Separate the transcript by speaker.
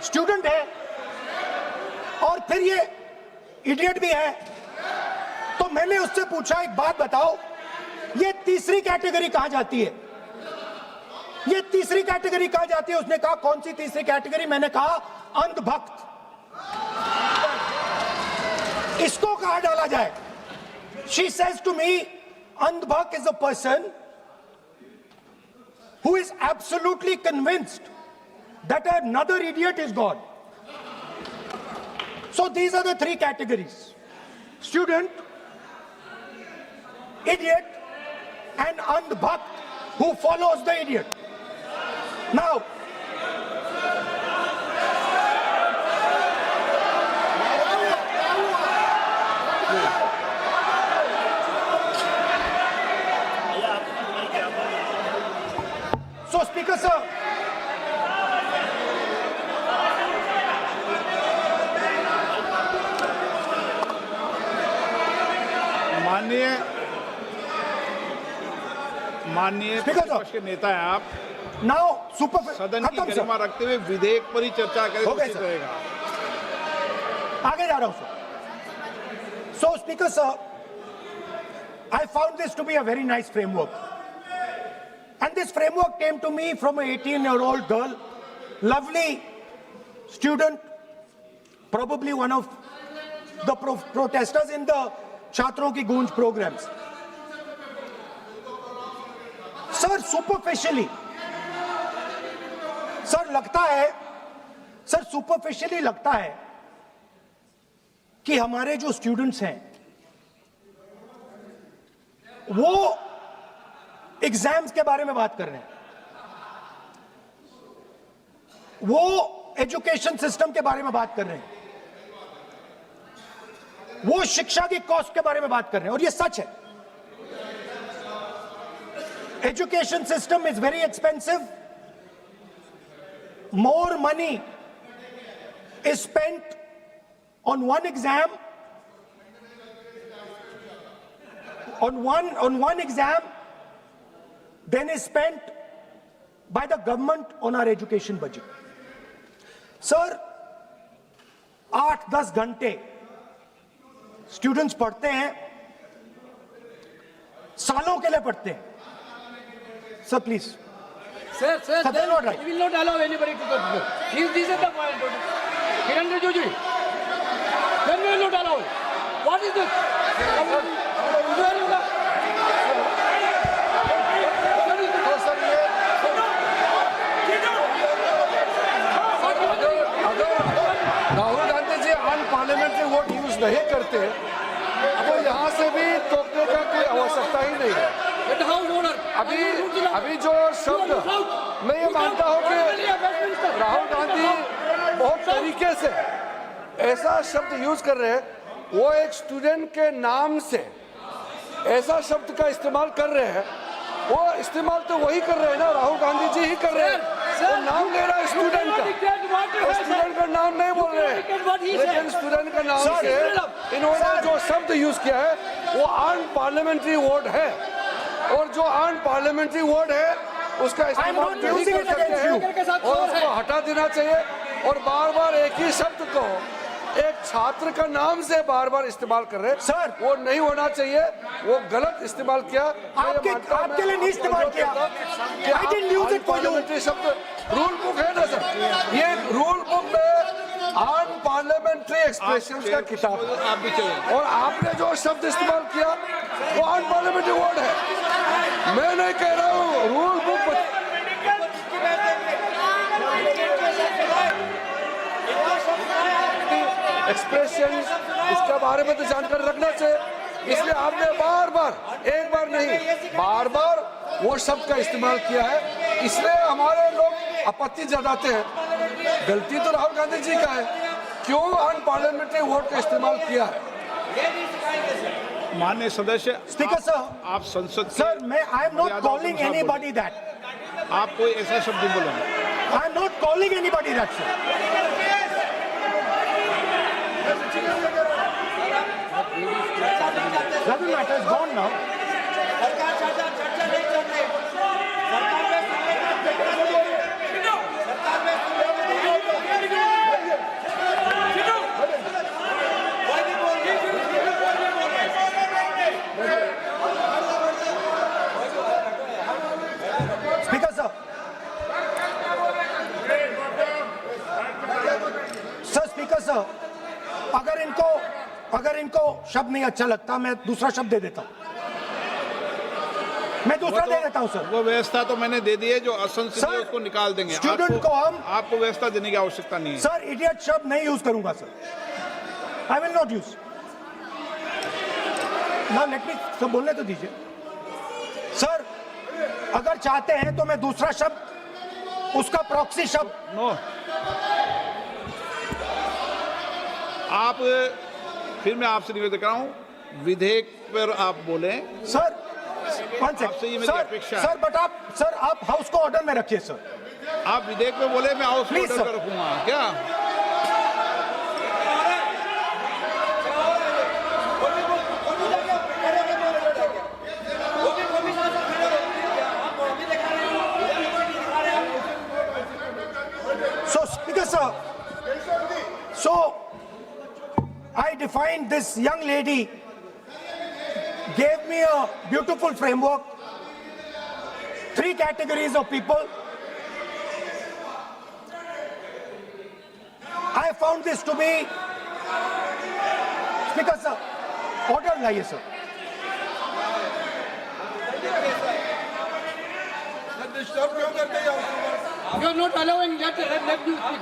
Speaker 1: Student है और फिर ये इडियट भी है। तो मैंने उससे पूछा, एक बात बताओ, ये तीसरी कैटेगरी कहां जाती है? ये तीसरी कैटेगरी कहां जाती है? उसने कहा कौन सी तीसरी कैटेगरी? मैंने कहा अंधभक्त। इसको कहां डाला जाए? She says to me, अंधभक्त is a person who is absolutely convinced that another idiot is God. So these are the three categories: student, idiot, and andhbhakt who follows the idiot. Now, so Speaker sir,
Speaker 2: माननीय विपक्ष के नेता हैं आप।
Speaker 1: now super
Speaker 2: सदन की गरिमा रखते हुए विधेयक पर ही चर्चा करें तो उचित रहेगा।
Speaker 1: आगे जा रहा हूं sir. So Speaker sir, I found this to be a very nice framework, and this framework came to me from an 18-year-old girl, lovely student, probably one of the protesters in the छात्रों की गूंज programs. Sir superficially लगता है कि हमारे जो students हैं वो एग्जाम्स के बारे में बात कर रहे हैं, वो एजुकेशन सिस्टम के बारे में बात कर रहे हैं, वो शिक्षा की कॉस्ट के बारे में बात कर रहे हैं। और ये सच है। Education system is very expensive. More money is spent on one exam, on one exam, than is spent by the government on our education budget. Sir, 8-10 घंटे स्टूडेंट्स पढ़ते हैं, सालों के लिए पढ़ते हैं। Sir, please.
Speaker 3: Sir,
Speaker 1: they're not right.
Speaker 3: We will not allow anybody to go. This is the point. Kiran Rijiju, then we will not allow. What is this?
Speaker 4: Rahul Gandhi ji unparliamentary word use नहीं करते तो यहाँ से भी टोकने का कोई आवश्यकता ही नहीं है। अभी जो शब्द मैं ये मानता हूँ कि राहुल गांधी बहुत तरीके से ऐसा शब्द यूज कर रहे हैं, वो एक स्टूडेंट के नाम से ऐसा शब्द का इस्तेमाल कर रहे हैं। वो इस्तेमाल तो वही कर रहे हैं ना, राहुल गांधी जी ही कर रहे हैं। वो नाम ले रहा है स्टूडेंट का, स्टूडेंट का नाम नहीं बोल रहे हैं, लेकिन स्टूडेंट का नाम से इन्होंने जो शब्द यूज किया है वो अनपार्लियामेंट्री वर्ड है, और जो अनपार्लियामेंट्री वर्ड है उसका इस्तेमाल नहीं कर सकते हैं और उसको हटा देना चाहिए। और बार बार एक ही शब्द को एक छात्र का नाम से बार बार इस्तेमाल कर रहे हैं
Speaker 1: सर,
Speaker 4: वो नहीं होना चाहिए, वो गलत इस्तेमाल किया।
Speaker 1: आपके लिए नहीं इस्तेमाल किया।
Speaker 4: शब्द रूल बुक है ना सर, ये रूल बुक में अनपार्लियामेंट्री एक्सप्रेशन का किताब है, और आपने जो शब्द इस्तेमाल किया वो अनपार्लियामेंट्री वर्ड है। मैं नहीं कह रहा हूँ, रूल बुक एक्सप्रेशन इसके बारे में तो जानकारी रखना चाहिए, इसलिए आपने बार बार, एक बार नहीं बार बार वो शब्द का इस्तेमाल किया है, इसलिए हमारे लोग आपत्ति जताते हैं। गलती तो राहुल गांधी जी का है, क्यों अनपार्लियामेंट्री वर्ड का इस्तेमाल किया है।
Speaker 2: माननीय सदस्य,
Speaker 1: स्पीकर सर,
Speaker 2: आप संसद
Speaker 1: सर मैं I am not calling anybody that.
Speaker 2: आप कोई ऐसा शब्द बोलेंगे?
Speaker 1: I am not calling anybody that sir. Doesn't matter, it's gone now. सरकार सर अगर इनको शब्द नहीं अच्छा लगता मैं दूसरा शब्द दे देता हूं, मैं दूसरा दे देता हूं सर।
Speaker 2: वो व्यवस्था तो मैंने दे दी है, जो असंसदीय
Speaker 1: सर,
Speaker 2: उसको निकाल देंगे।
Speaker 1: स्टूडेंट को हम
Speaker 2: आपको व्यवस्था देने की आवश्यकता नहीं है।
Speaker 1: सर इडियट शब्द नहीं यूज करूंगा sir, I will not use. ना लेट मी सब बोलने तो दीजिए सर। अगर चाहते हैं तो मैं दूसरा शब्द, उसका प्रॉक्सी शब्द।
Speaker 2: नो, आप फिर मैं आपसे निवेदन कर रहा हूं, विधेयक पर आप बोले
Speaker 1: सर। वन
Speaker 2: आपसे ये मेरी अपेक्षा है।
Speaker 1: सर बट आप हाउस को ऑर्डर में रखिए सर।
Speaker 2: आप विधेयक में बोले, मैं हाउस
Speaker 1: Please,
Speaker 2: ऑर्डर
Speaker 1: sir.
Speaker 2: कर रखूंगा क्या?
Speaker 1: So, Speaker sir, so I defined this young lady, gave me a beautiful framework, 3 categories of people. I found this to be, Speaker sir, order लाइए sir.
Speaker 3: You are not allowing, let me speak.